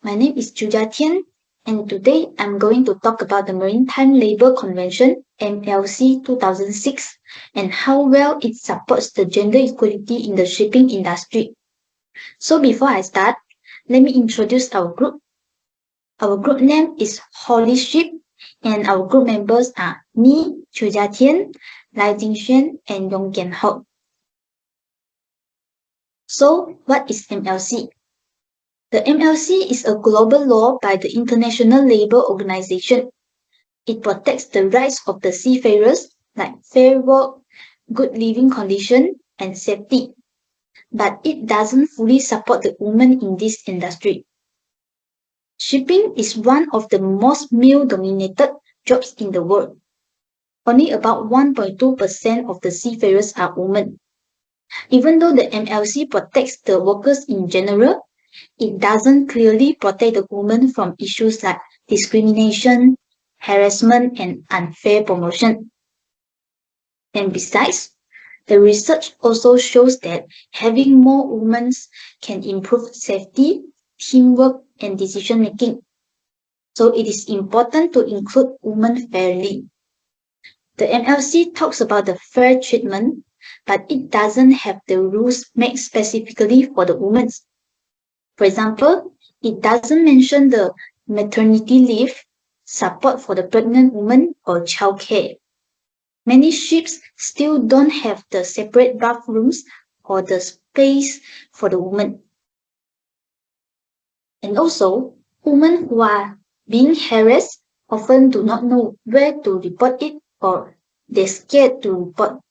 My name is Julia Tian, and today I'm going to talk about the Maritime Labour Convention (MLC) 2006 and how well it supports the gender equality in the shipping industry. So before I start, let me introduce our group. Our group name is Holy Ship, and our group members are me, Julia Tian, Lai Jingxuan, and Yong Kian Ho. So, what is MLC? The MLC is a global law by the International Labour Organization. It protects the rights of the seafarers like fair work, good living condition, and safety. But it doesn't fully support the women in this industry. Shipping is one of the most male-dominated jobs in the world. Only about 1.2% of the seafarers are women. Even though the MLC protects the workers in general, it doesn't clearly protect the women from issues like discrimination, harassment, and unfair promotion. And besides, the research also shows that having more women can improve safety, teamwork, and decision making. So it is important to include women fairly. The MLC talks about the fair treatment, but it doesn't have the rules made specifically for the women. For example, it doesn't mention the maternity leave, support for the pregnant woman, or childcare. Many ships still don't have the separate bathrooms or the space for the women. And also, women who are being harassed often do not know where to report it or they're scared to report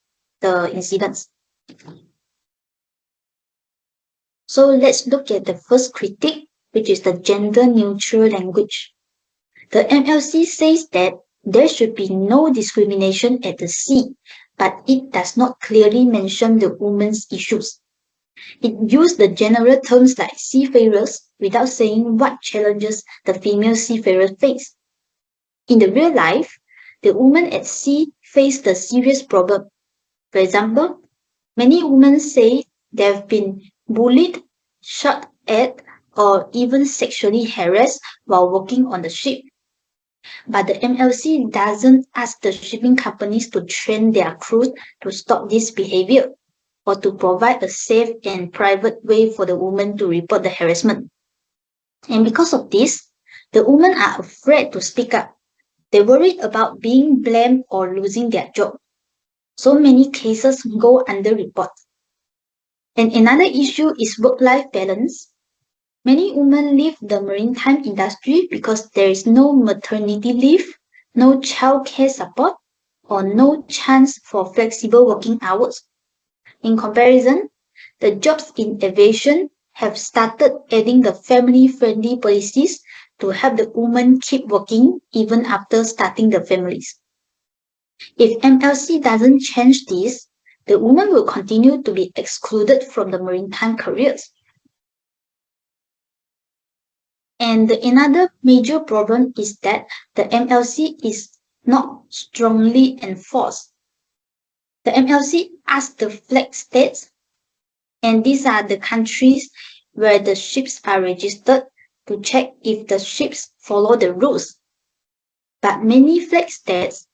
the incidents. So let's look at the first critique, which is the gender-neutral language. The MLC says that there should be no discrimination at the sea, but it does not clearly mention the women's issues. It used the general terms like seafarers without saying what challenges the female seafarers face. In the real life, the women at sea face the serious problem. For example, many women say they have been bullied, shot at, or even sexually harassed while working on the ship. But the MLC doesn't ask the shipping companies to train their crews to stop this behavior or to provide a safe and private way for the women to report the harassment. And because of this, the women are afraid to speak up. They're worried about being blamed or losing their job. So many cases go underreported. And another issue is work-life balance. Many women leave the maritime industry because there is no maternity leave, no childcare support, or no chance for flexible working hours. In comparison, the jobs in aviation have started adding the family-friendly policies to help the women keep working even after starting the families. If MLC doesn't change this, the women will continue to be excluded from the maritime careers. And another major problem is that the MLC is not strongly enforced. The MLC asks the flag states, and these are the countries where the ships are registered, to check if the ships follow the rules. But many flag states,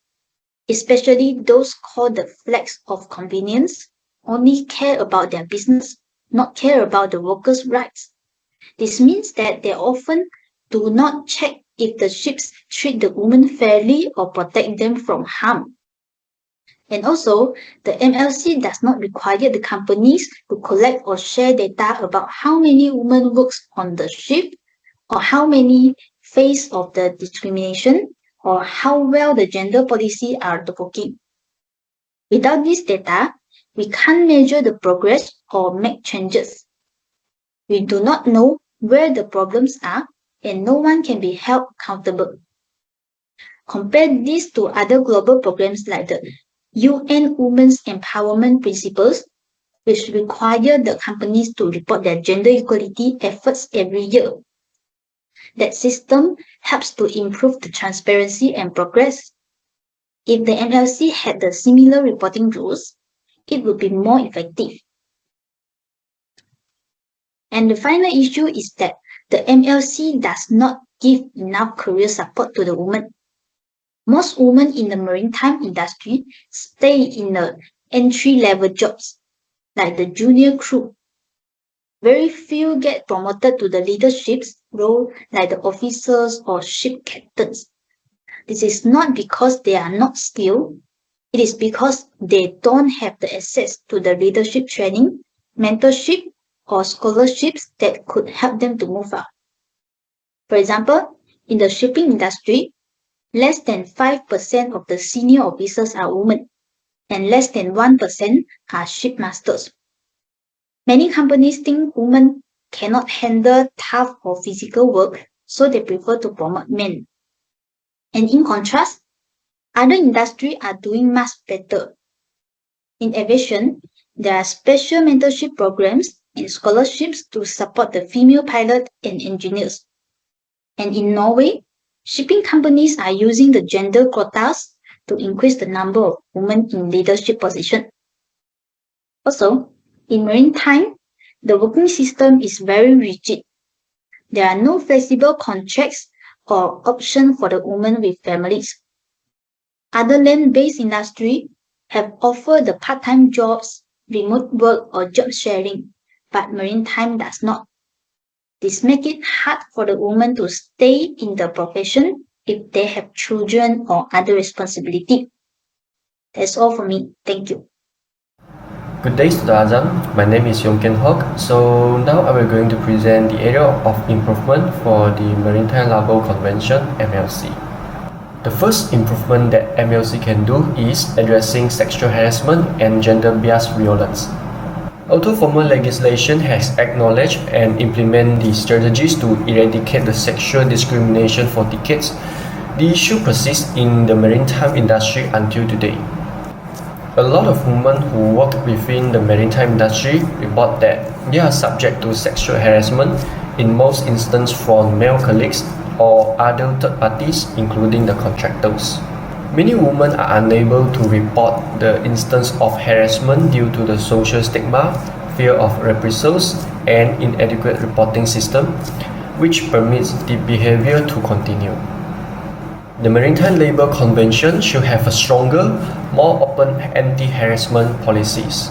especially those called the flags of convenience, only care about their business, not care about the workers' rights. This means that they often do not check if the ships treat the women fairly or protect them from harm. And also, the MLC does not require the companies to collect or share data about how many women work on the ship, or how many face of the discrimination, or how well the gender policy are working. Without this data, we can't measure the progress or make changes. We do not know where the problems are, and no one can be held accountable. Compare this to other global programs like the UN Women's Empowerment Principles, which require the companies to report their gender equality efforts every year. That system helps to improve the transparency and progress. If the MLC had the similar reporting rules, it would be more effective. And the final issue is that the MLC does not give enough career support to the women. Most women in the maritime industry stay in the entry-level jobs, like the junior crew. Very few get promoted to the leadership role like the officers or ship captains. This is not because they are not skilled, it is because they don't have the access to the leadership training, mentorship, or scholarships that could help them to move up. For example, in the shipping industry, less than 5% of the senior officers are women, and less than 1% are shipmasters. Many companies think women cannot handle tough or physical work, so they prefer to promote men. And in contrast, other industries are doing much better. In aviation, there are special mentorship programs and scholarships to support the female pilot and engineers. And in Norway, shipping companies are using the gender quotas to increase the number of women in leadership positions. Also, in maritime, the working system is very rigid. There are no flexible contracts or options for the women with families. Other land-based industries have offered the part-time jobs, remote work, or job sharing, but maritime does not. This makes it hard for the women to stay in the profession if they have children or other responsibility. That's all for me. Thank you. Good day, Dr. Azam. My name is Yongken Hok. So now I will going to present the area of improvement for the Maritime Labour Convention (MLC). The first improvement that MLC can do is addressing sexual harassment and gender-biased violence. Although formal legislation has acknowledged and implemented the strategies to eradicate the sexual discrimination for decades, the issue persists in the maritime industry until today. A lot of women who work within the maritime industry report that they are subject to sexual harassment, in most instances from male colleagues or other third parties, including the contractors. Many women are unable to report the instance of harassment due to the social stigma, fear of reprisals, and inadequate reporting system, which permits the behavior to continue. The Maritime Labour Convention should have a stronger, more open anti-harassment policies.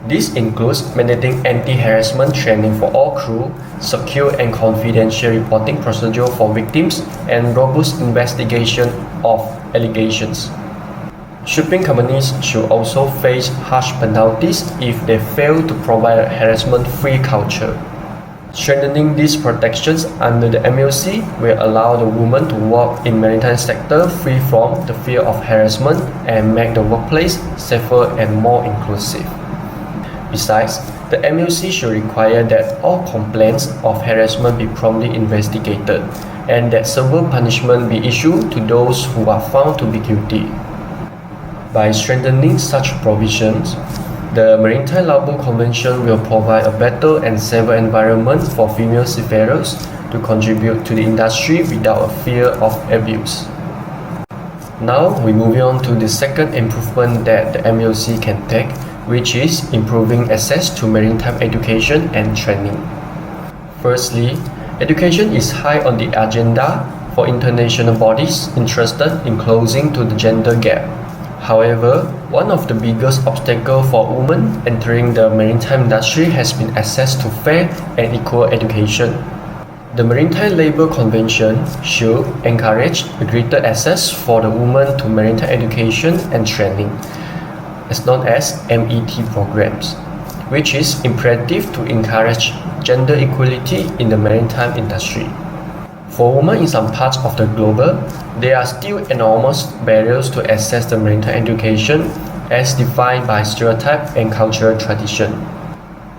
This includes mandating anti-harassment training for all crew, secure and confidential reporting procedure for victims, and robust investigation of allegations. Shipping companies should also face harsh penalties if they fail to provide a harassment-free culture. Strengthening these protections under the MLC will allow the women to work in maritime sector free from the fear of harassment and make the workplace safer and more inclusive. Besides, the MLC should require that all complaints of harassment be promptly investigated and that severe punishment be issued to those who are found to be guilty. By strengthening such provisions, the Maritime Labour Convention will provide a better and safer environment for female seafarers to contribute to the industry without a fear of abuse. Now we move on to the second improvement that the MLC can take, which is improving access to maritime education and training. Firstly, education is high on the agenda for international bodies interested in closing to the gender gap. However, one of the biggest obstacles for women entering the maritime industry has been access to fair and equal education. The Maritime Labour Convention should encourage a greater access for the women to maritime education and training, as known as MET programs, which is imperative to encourage gender equality in the maritime industry. For women in some parts of the globe, there are still enormous barriers to access the maritime education as defined by stereotype and cultural tradition.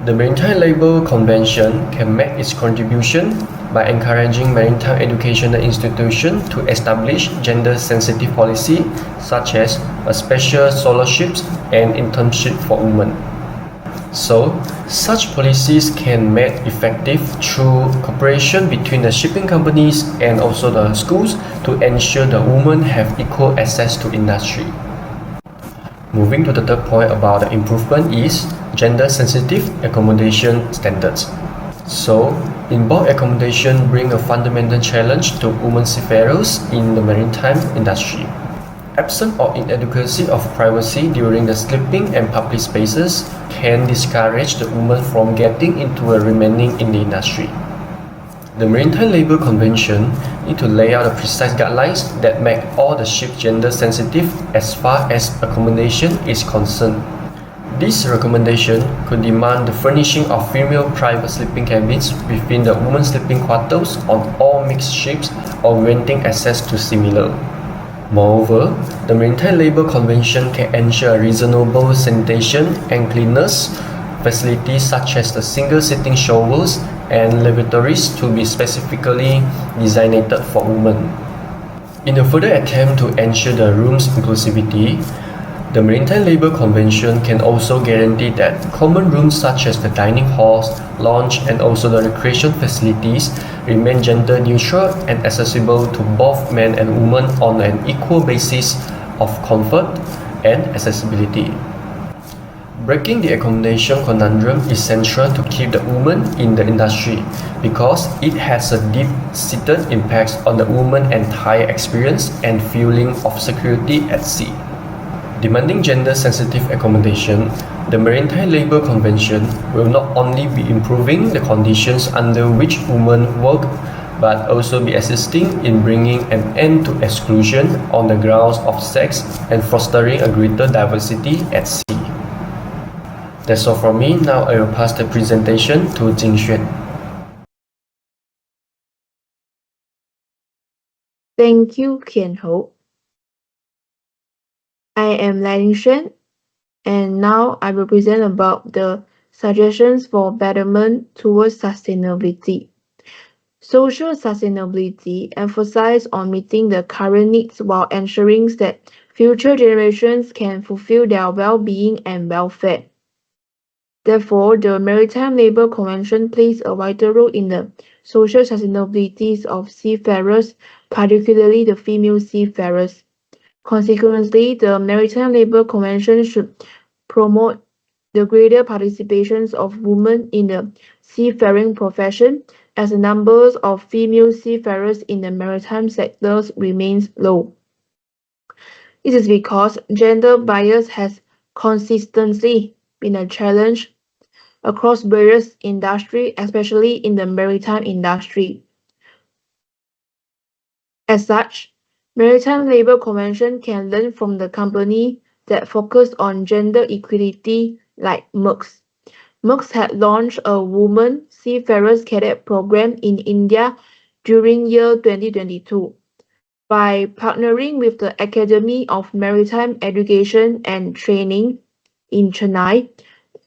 The Maritime Labour Convention can make its contribution by encouraging maritime educational institutions to establish gender-sensitive policy such as a special scholarships and internship for women. So, such policies can be made effective through cooperation between the shipping companies and also the schools to ensure the women have equal access to industry. Moving to the third point about the improvement is gender-sensitive accommodation standards. So, in-bulk accommodation bring a fundamental challenge to women seafarers in the maritime industry. Absence or inadequacy of privacy during the sleeping and public spaces can discourage the woman from getting into a remaining in the industry. The Maritime Labour Convention need to lay out a precise guidelines that make all the ships gender sensitive as far as accommodation is concerned. This recommendation could demand the furnishing of female private sleeping cabins within the women's sleeping quarters on all mixed ships or granting access to similar. Moreover, the Maritime Labour Convention can ensure reasonable sanitation and cleanliness facilities such as the single-sitting showers and lavatories to be specifically designated for women. In a further attempt to ensure the room's inclusivity, the Maritime Labour Convention can also guarantee that common rooms such as the dining halls, lounge, and also the recreation facilities remain gender neutral and accessible to both men and women on an equal basis of comfort and accessibility. Breaking the accommodation conundrum is central to keep the woman in the industry because it has a deep-seated impact on the woman's entire experience and feeling of security at sea. Demanding gender-sensitive accommodation, the Maritime Labour Convention will not only be improving the conditions under which women work, but also be assisting in bringing an end to exclusion on the grounds of sex and fostering a greater diversity at sea. That's all from me. Now I will pass the presentation to Jingxuan. Thank you, Kian-ho. I am Lai Shen, and now I will present about the suggestions for betterment towards sustainability. Social sustainability emphasizes on meeting the current needs while ensuring that future generations can fulfill their well-being and welfare. Therefore, the Maritime Labour Convention plays a vital role in the social sustainability of seafarers, particularly the female seafarers. Consequently, the Maritime Labour Convention should promote the greater participation of women in the seafaring profession, as the numbers of female seafarers in the maritime sectors remains low. This is because gender bias has consistently been a challenge across various industries, especially in the maritime industry. As such, Maritime Labour Convention can learn from the company that focus on gender equality like Maersk. Maersk had launched a woman seafarers cadet program in India during year 2022. By partnering with the Academy of Maritime Education and Training in Chennai,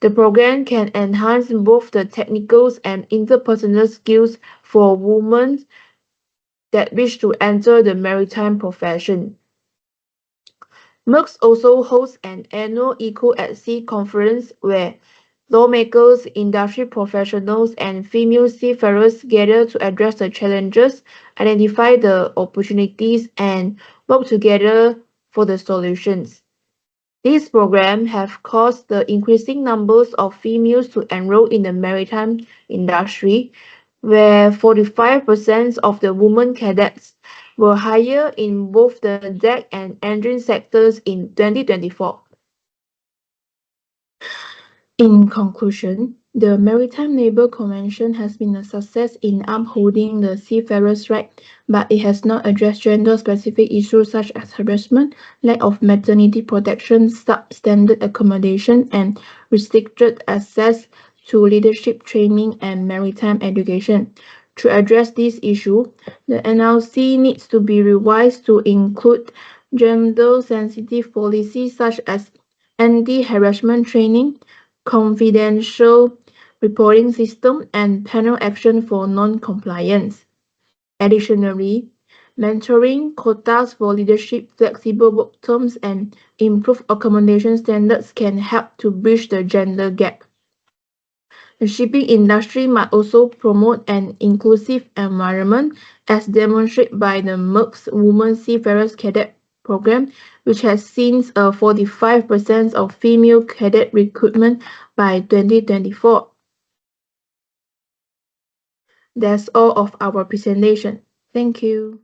the program can enhance both the technical and interpersonal skills for women that wish to enter the maritime profession. Maersk also hosts an annual Eco at Sea conference where lawmakers, industry professionals, and female seafarers gather to address the challenges, identify the opportunities, and work together for the solutions. These programs have caused the increasing numbers of females to enroll in the maritime industry, where 45% of the women cadets were hired in both the deck and engine sectors in 2024. In conclusion, the Maritime Labour Convention has been a success in upholding the seafarers' rights, but it has not addressed gender-specific issues such as harassment, lack of maternity protection, substandard accommodation, and restricted access to leadership training and maritime education. To address this issue, the NLC needs to be revised to include gender-sensitive policies such as anti-harassment training, confidential reporting system, and penal action for non-compliance. Additionally, mentoring, quotas for leadership, flexible work terms, and improved accommodation standards can help to bridge the gender gap. The shipping industry must also promote an inclusive environment, as demonstrated by the Maersk Women Seafarers Cadet Program, which has seen a 45% of female cadet recruitment by 2024. That's all of our presentation. Thank you.